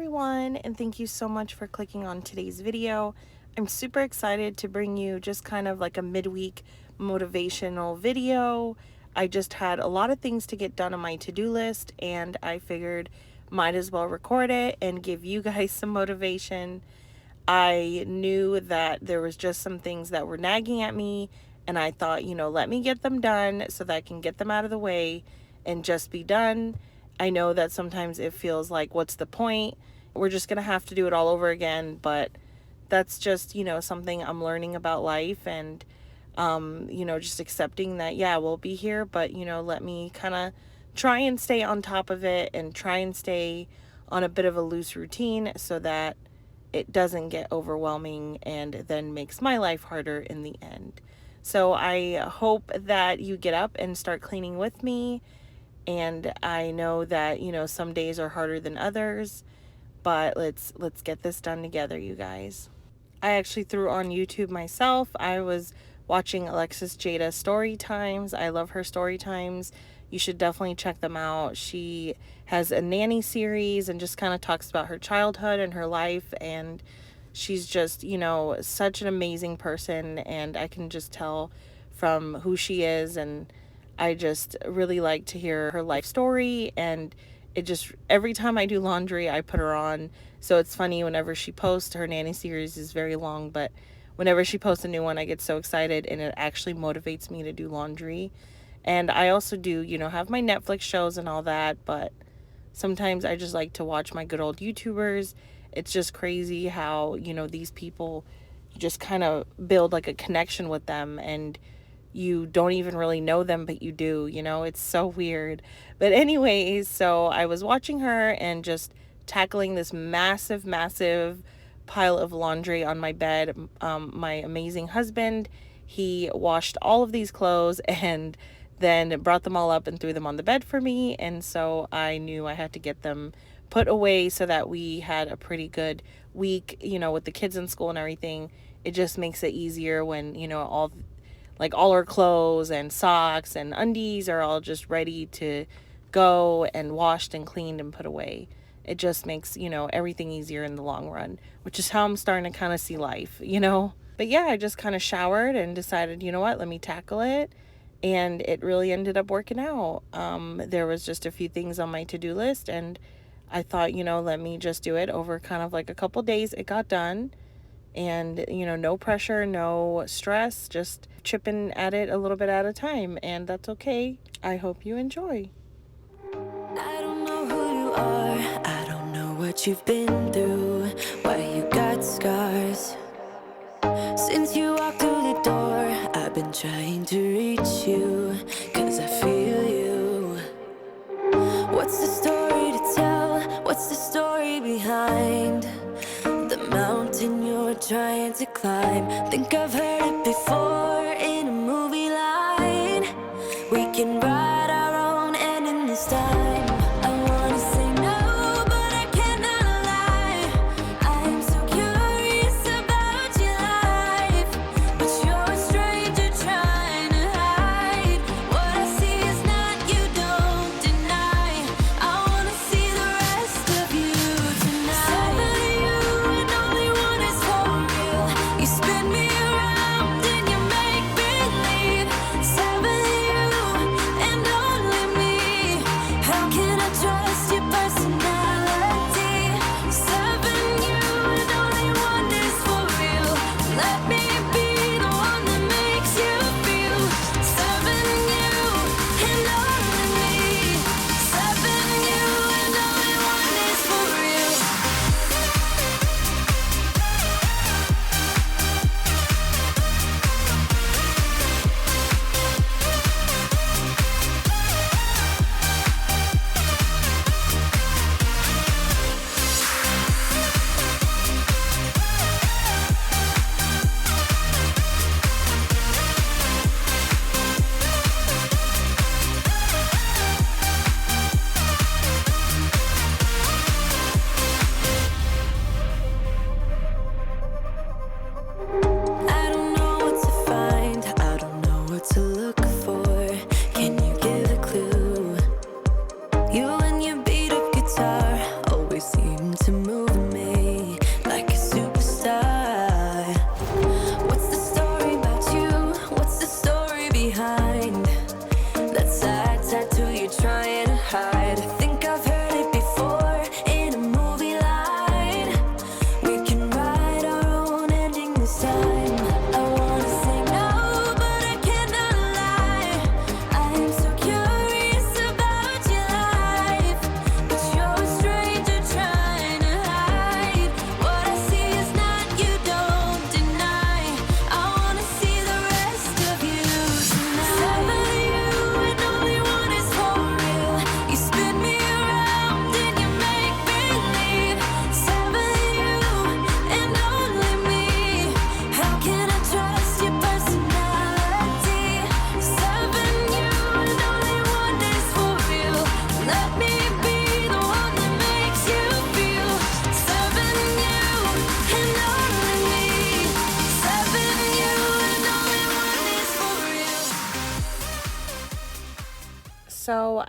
everyone, and thank you so much for clicking on today's video. I'm super excited to bring you just kind of like a midweek motivational video. I just had a lot of things to get done on my to-do list, and I figured might as well record it and give you guys some motivation. I knew that there was just some things that were nagging at me, and I thought, let me get them done so that I can get them out of the way and just be done. I know that sometimes it feels like, what's the point? We're just going to have to do it all over again. But that's just, something I'm learning about life, and, just accepting that, yeah, we'll be here, but, let me kind of try and stay on top of it and try and stay on a bit of a loose routine so that it doesn't get overwhelming and then makes my life harder in the end. So I hope that you get up and start cleaning with me. And I know that, some days are harder than others, but let's get this done together, you guys. I actually threw on YouTube myself. I was watching Alexis Jada story times. I love her story times. You should definitely check them out. She has a nanny series and just kind of talks about her childhood and her life, and she's just, such an amazing person, and I can just tell from who she is, and I just really like to hear her life story. And it just, every time I do laundry, I put her on. So it's funny, whenever she posts, her nanny series is very long, but whenever she posts a new one, I get so excited, and it actually motivates me to do laundry. And I also do, have my Netflix shows and all that, but sometimes I just like to watch my good old YouTubers. It's just crazy how, these people, you just kind of build like a connection with them, and you don't even really know them, but you do, it's so weird. But anyways, so I was watching her and just tackling this massive pile of laundry on my bed. My amazing husband, he washed all of these clothes and then brought them all up and threw them on the bed for me. And so I knew I had to get them put away so that we had a pretty good week, with the kids in school and everything. It just makes it easier when, all our clothes and socks and undies are all just ready to go and washed and cleaned and put away. It just makes, everything easier in the long run, which is how I'm starting to kind of see life, But yeah, I just kind of showered and decided, what, let me tackle it. And it really ended up working out. There was just a few things on my to-do list, and I thought, let me just do it over kind of like a couple days. It got done. And, no pressure, no stress, just chipping at it a little bit at a time. And that's okay. I hope you enjoy. I don't know who you are. I don't know what you've been through, why you got scars. Since you walked through the door, I've been trying to reach you, 'cause I feel you. What's the story to tell? What's the story behind the mountain you're trying to climb? Think I've heard it before in a movie line. We can write our own ending this time. I wanna say no, but I cannot lie. I am so curious about your life, but you're a stranger trying to hide. What I see is not, you don't deny. I wanna see the rest of you tonight. Some of you and only one is for real. You spin me around in your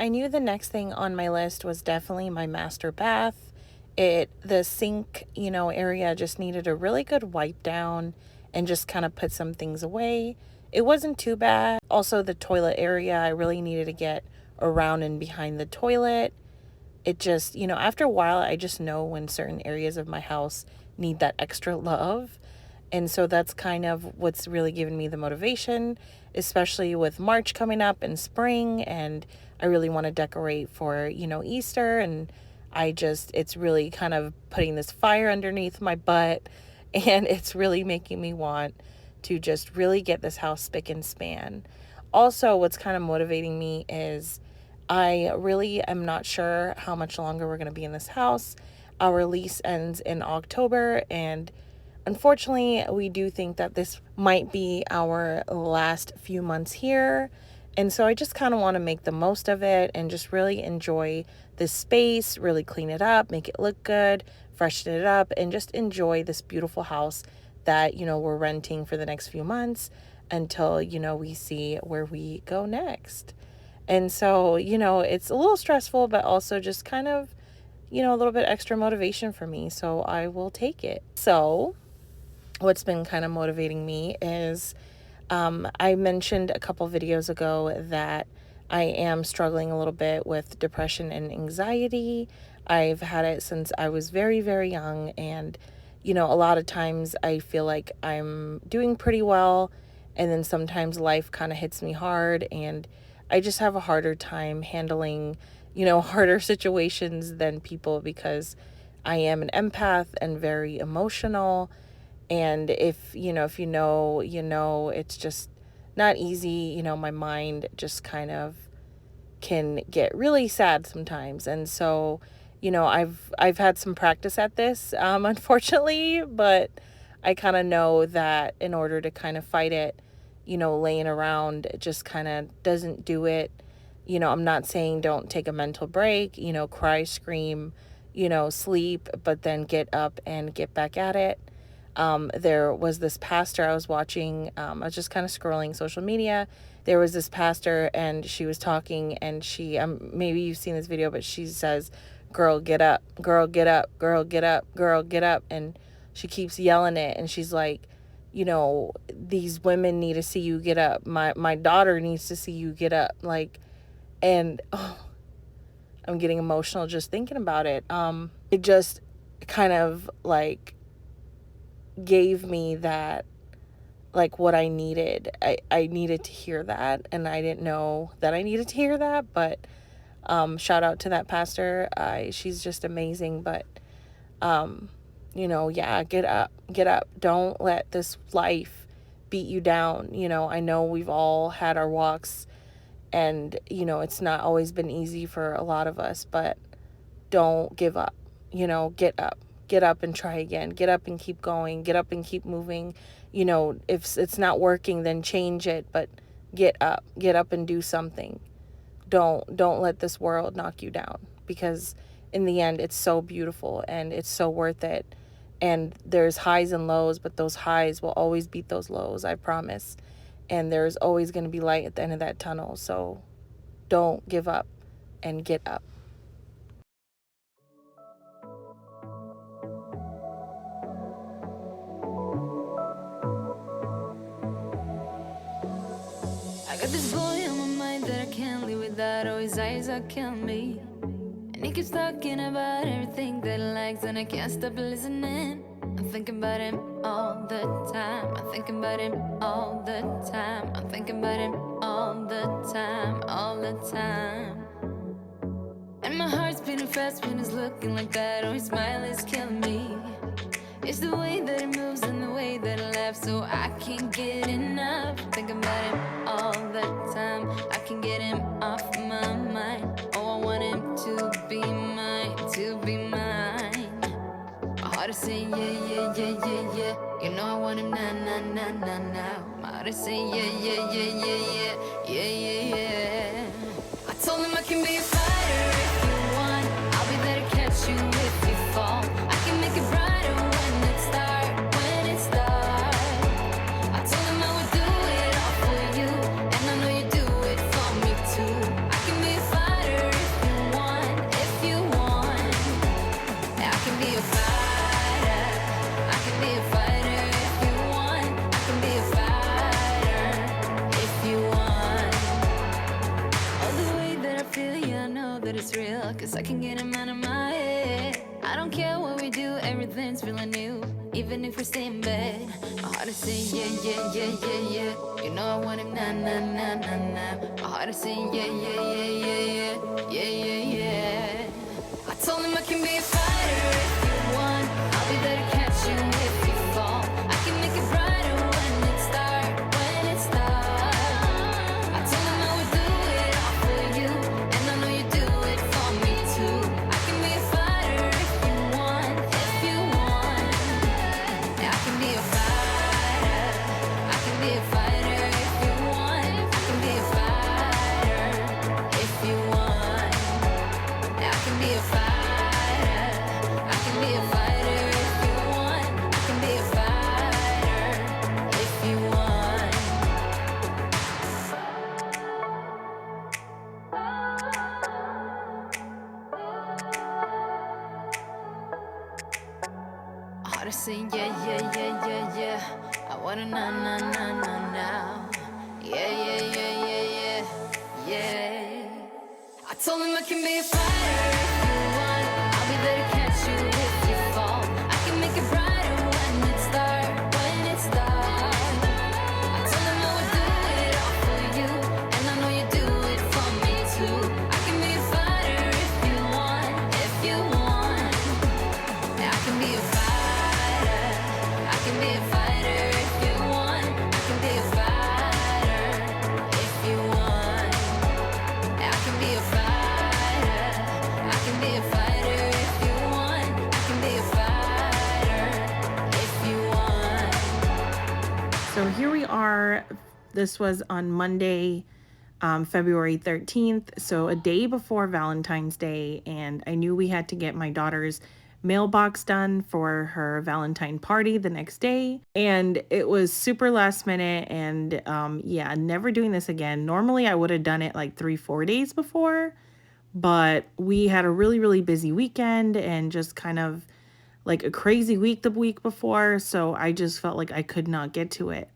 I knew the next thing on my list was definitely my master bath. The sink, area just needed a really good wipe down and just kind of put some things away. It wasn't too bad. Also, the toilet area, I really needed to get around and behind the toilet. It just, after a while, I just know when certain areas of my house need that extra love. And so that's kind of what's really given me the motivation, especially with March coming up and spring. And I really want to decorate for, Easter. And it's really kind of putting this fire underneath my butt. And it's really making me want to just really get this house spick and span. Also, what's kind of motivating me is I really am not sure how much longer we're going to be in this house. Our lease ends in October, and unfortunately, we do think that this might be our last few months here. And so I just kind of want to make the most of it and just really enjoy this space, really clean it up, make it look good, freshen it up, and just enjoy this beautiful house that, we're renting for the next few months until, we see where we go next. And so, it's a little stressful, but also just kind of, a little bit extra motivation for me. So I will take it. So what's been kind of motivating me is I mentioned a couple videos ago that I am struggling a little bit with depression and anxiety. I've had it since I was very, very young. And, a lot of times I feel like I'm doing pretty well. And then sometimes life kind of hits me hard. And I just have a harder time handling, harder situations than people because I am an empath and very emotional. And if you know, it's just not easy. My mind just kind of can get really sad sometimes. And so, I've had some practice at this, unfortunately, but I kind of know that in order to kind of fight it, laying around just kind of doesn't do it. I'm not saying don't take a mental break, cry, scream, sleep, but then get up and get back at it. There was this pastor I was watching. I was just kind of scrolling social media. There was this pastor and she was talking and she, maybe you've seen this video, but she says, "Girl, get up, girl, get up, girl, get up, girl, get up." And she keeps yelling it. And she's like, these women need to see you get up. My daughter needs to see you get up. And I'm getting emotional just thinking about it. It just kind of gave me that, what I needed. I needed to hear that, and I didn't know that I needed to hear that, but shout out to that pastor. She's just amazing. But yeah, get up. Don't let this life beat you down. I know we've all had our walks, and it's not always been easy for a lot of us, but don't give up. Get up and try again. Get up and keep going. Get up and keep moving. If it's not working, then change it, but get up and do something. Don't let this world knock you down, because in the end, it's so beautiful and it's so worth it. And there's highs and lows, but those highs will always beat those lows, I promise. And there's always going to be light at the end of that tunnel. So don't give up and get up. I got this boy on my mind that I can't live without. Oh, his eyes are killing me. And he keeps talking about everything that he likes, and I can't stop listening. I'm thinking about him all the time. I'm thinking about him all the time. I'm thinking about him all the time, all the time. And my heart's beating fast when he's looking like that. Oh, his smile is killing me. It's the way that he moves and the way that he laughs, so I can't get enough. Thinking about him all the time. I can't get him off my mind. Oh, I want him to be mine, to be mine. My heart is saying yeah, yeah, yeah, yeah, yeah. You know I want him now, now, now, now, now. My heart is saying yeah, yeah, yeah, yeah, yeah, yeah, yeah, yeah. I told him I can be a fighter if you want. I'll be there to catch you if you fall. I can make it brighter when it starts, when it starts. I told him I would do it all for you, and I know you do it for me too. I can be a fighter advance, feeling new. Even if we stay in bed, my heart is saying yeah, yeah, yeah, yeah, yeah. You know I want him, nah, nah, nah, nah, nah. My heart is saying yeah, yeah, yeah, yeah, yeah, yeah, yeah, yeah. I told him I can be a fighter if you want. I'll be there to catch you if you fall. I can make it brighter when it's dark, when it's dark. I told him I would do it all for you, and I know you do it for me too. I can be a fighter if you want, if you want. Yeah, I can be a fighter. I can be a fighter if you want. I can be a fighter if you want. Yeah, I can be a fighter. I can be a fighter if you want. I can be a fighter if you want. My heart is saying yeah, yeah, yeah, yeah, yeah. I wanna na na na na now. Yeah, yeah, yeah, yeah, yeah, yeah. I told him I can be a fighter if you want. I'll be there to catch you if you fall. I can make it brighter when it's dark, when it's dark. I told him I would do it all for you, and I know you do it for me too. I can be a fighter if you want, if you want. Yeah, I can be a fighter. I can be a fighter if you want. I can be a fighter if you want. Yeah, I can be a fighter. I can be a fighter if you want. I can be a fighter if you want. So here we are. This was on Monday, February 13th. So a day before Valentine's Day. And I knew we had to get my daughter's mailbox done for her Valentine party the next day. And it was super last minute. And yeah, never doing this again. Normally I would have done it like 3-4 days before. But we had a really, really busy weekend and just kind of like a crazy week the week before. So I just felt like I could not get to it.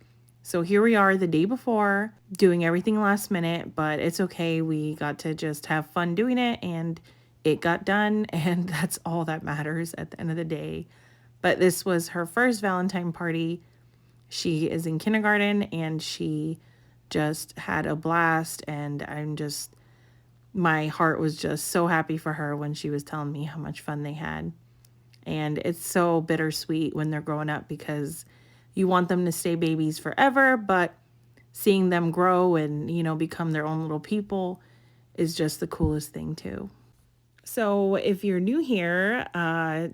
So here we are the day before doing everything last minute, but it's okay. We got to just have fun doing it and it got done. And that's all that matters at the end of the day. But this was her first Valentine party. She is in kindergarten and she just had a blast. And my heart was just so happy for her when she was telling me how much fun they had. And it's so bittersweet when they're growing up because you want them to stay babies forever, but seeing them grow and, become their own little people is just the coolest thing too. So if you're new here,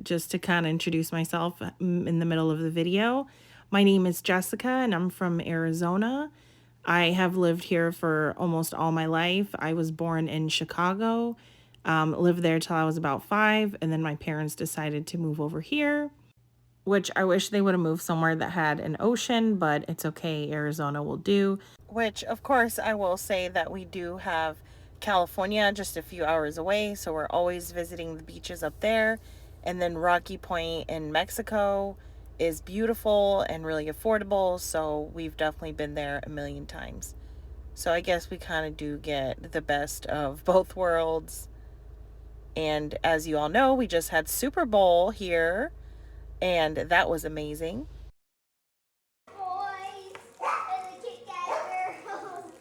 just to kind of introduce myself in the middle of the video, my name is Jessica and I'm from Arizona. I have lived here for almost all my life. I was born in Chicago, lived there till I was about 5, and then my parents decided to move over here, which I wish they would have moved somewhere that had an ocean, but it's okay. Arizona will do. Which, of course, I will say that we do have California just a few hours away, so we're always visiting the beaches up there. And then Rocky Point in Mexico is beautiful and really affordable, so we've definitely been there a million times. So I guess we kind of do get the best of both worlds. And as you all know, we just had Super Bowl here, and that was amazing. Boys and the Kit Kat girls.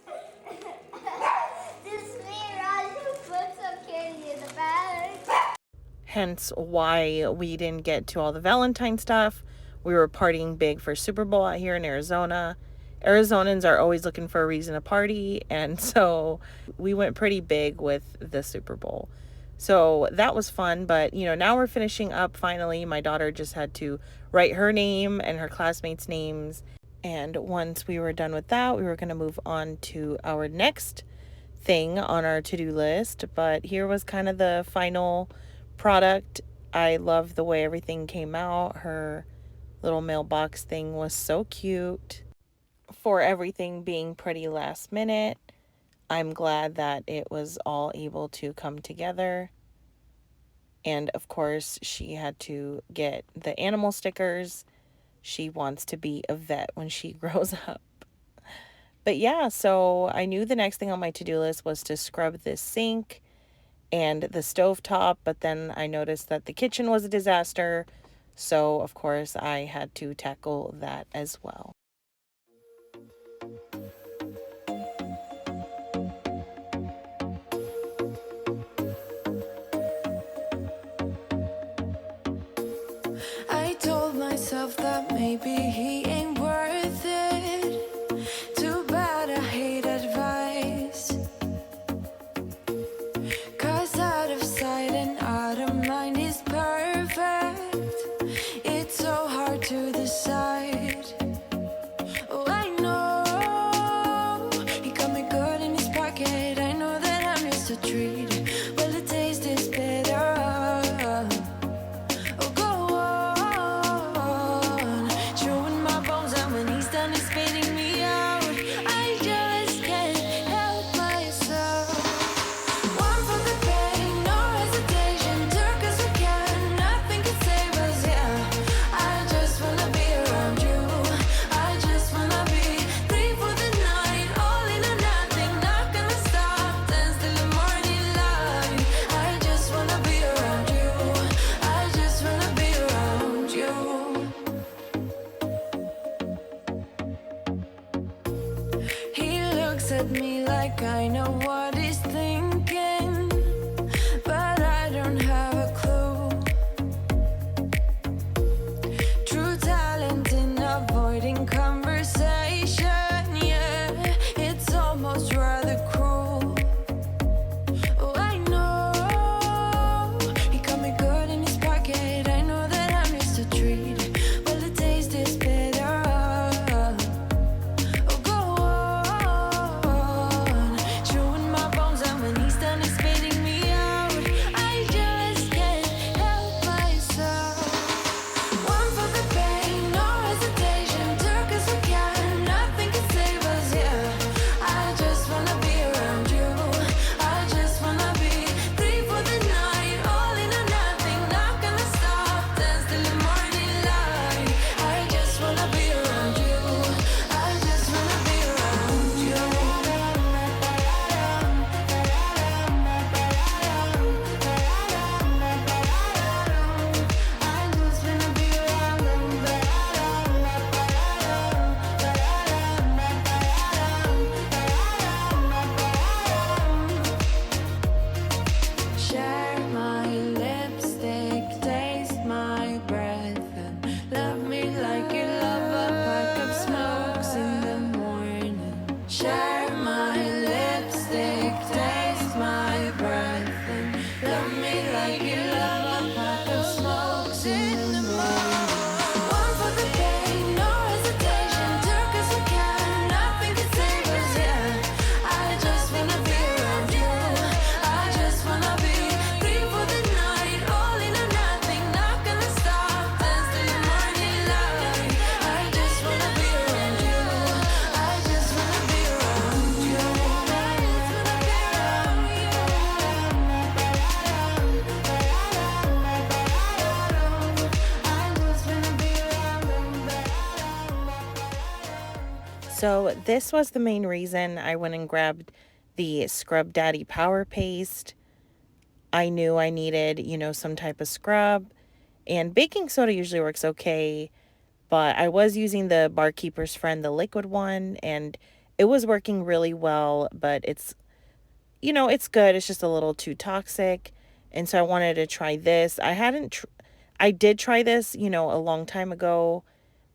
This is me and Raj who put some candy in the bag. Hence why we didn't get to all the Valentine stuff. We were partying big for Super Bowl out here in Arizona. Arizonans are always looking for a reason to party, and so we went pretty big with the Super Bowl. So that was fun, but now we're finishing up finally. My daughter just had to write her name and her classmates' names. And once we were done with that, we were going to move on to our next thing on our to-do list. But here was kind of the final product. I love the way everything came out. Her little mailbox thing was so cute. For everything being pretty last minute, I'm glad that it was all able to come together. And of course, she had to get the animal stickers. She wants to be a vet when she grows up. But yeah, so I knew the next thing on my to-do list was to scrub this sink and the stovetop, but then I noticed that the kitchen was a disaster. So, of course, I had to tackle that as well. I told myself that maybe he ain't worth it. Too bad I hate advice. 'Cause out of sight and out of mind is perfect. It's so hard to decide. Oh, I know he got me good in his pocket. I know that I'm just a treat. Well, the taste is bitter. Oh, go on, chewing my bones out when he's done is spitting me out. I just can't help myself. One for the pain, no hesitation, took us again, nothing can save us, yeah. I just wanna be around you. I just wanna be free for the night, all in or nothing, not gonna stop, dance till the morning light. I just wanna be around you. I just wanna be around you. He looks at me like I know what he's thinking, but I don't have a clue. True talent in avoiding conversation, yeah, it's almost rather cruel. Oh, I know he got me good in his pocket. I know that I'm just a treat. Well, the taste is bitter. Oh, go on, chewing my bones out when he's done is spitting me out. I just can't help myself. One for the pain, no hesitation, took us again, nothing can save us, yeah. I just wanna be around you. I just wanna be free for the night, all in or nothing, not gonna stop, dance till the morning light. I just wanna be around you. I just wanna be around you. I just wanna be share my lipstick, taste my breath, and love me like you love a pack of smokes in the morning. Share my lipstick, taste my breath, and love me like you love a pack of smokes in the morning. One for the pain, no hesitation, took us again, nothing can save us, yeah. I just wanna be around you. I just wanna be free for the night, all in or nothing, not gonna stop, dance till the morning light. I just wanna be around you. I just wanna be around you. I just wanna be around you. I just wanna be around. So this was the main reason I went and grabbed the Scrub Daddy Power Paste. I knew I needed, some type of scrub. And baking soda usually works okay, but I was using the Barkeeper's Friend, the liquid one, and it was working really well, but it's good. It's just a little too toxic. And so I wanted to try this. I did try this, a long time ago,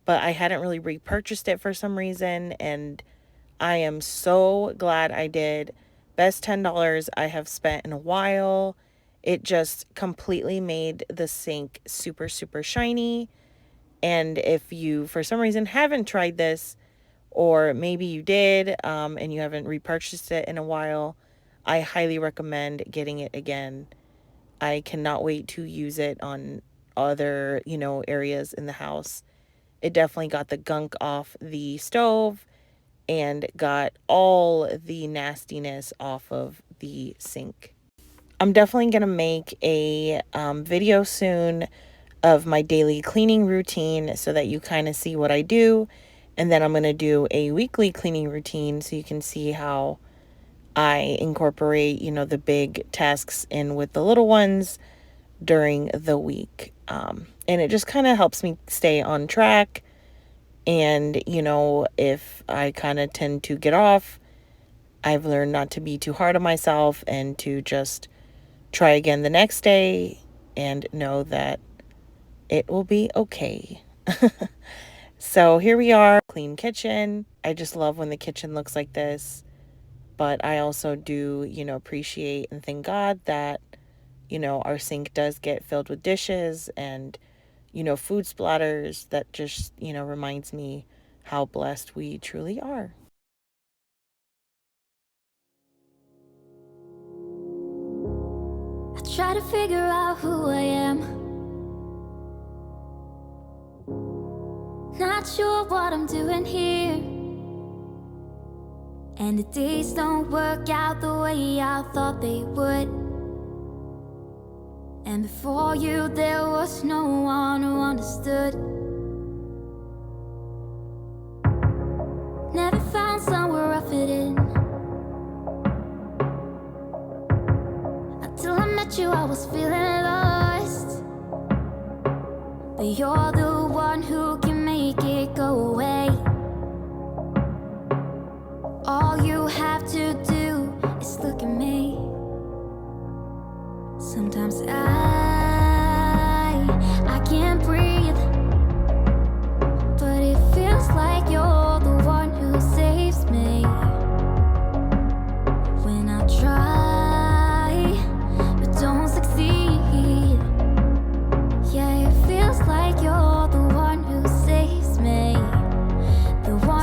but I hadn't really repurchased it for some reason, and I am so glad I did. Best $10 I have spent in a while. It just completely made the sink super, super shiny. And if you, for some reason, haven't tried this, or maybe you did and you haven't repurchased it in a while, I highly recommend getting it again. I cannot wait to use it on other, areas in the house. It definitely got the gunk off the stove and got all the nastiness off of the sink. I'm definitely going to make a video soon of my daily cleaning routine so that you kind of see what I do. And then I'm going to do a weekly cleaning routine so you can see how I incorporate, the big tasks in with the little ones during the week. And it just kind of helps me stay on track. And, you know, if I kind of tend to get off, I've learned not to be too hard on myself and to just try again the next day and know that it will be okay. So here we are, clean kitchen. I just love when the kitchen looks like this. But I also do, you know, appreciate and thank God that, you know, our sink does get filled with dishes and, you know, food splatters. That just, you know, reminds me how blessed we truly are. I try to figure out who I am. Not sure what I'm doing here. And the days don't work out the way I thought they would. And before you there was no one who understood. Never found somewhere I fit in. Until I met you I was feeling lost. But you're the one who can make it go away. All you have to do is look at me. Sometimes I can't breathe, but it feels like you're the one who saves me. When I try, but don't succeed. Yeah, it feels like you're the one who saves me.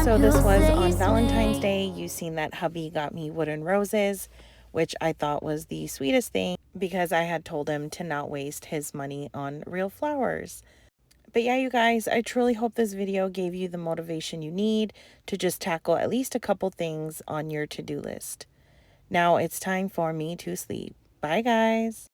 So this was on Valentine's Day. You seen that hubby got me wooden roses, which I thought was the sweetest thing because I had told him to not waste his money on real flowers. But yeah, you guys, I truly hope this video gave you the motivation you need to just tackle at least a couple things on your to-do list. Now it's time for me to sleep. Bye, guys.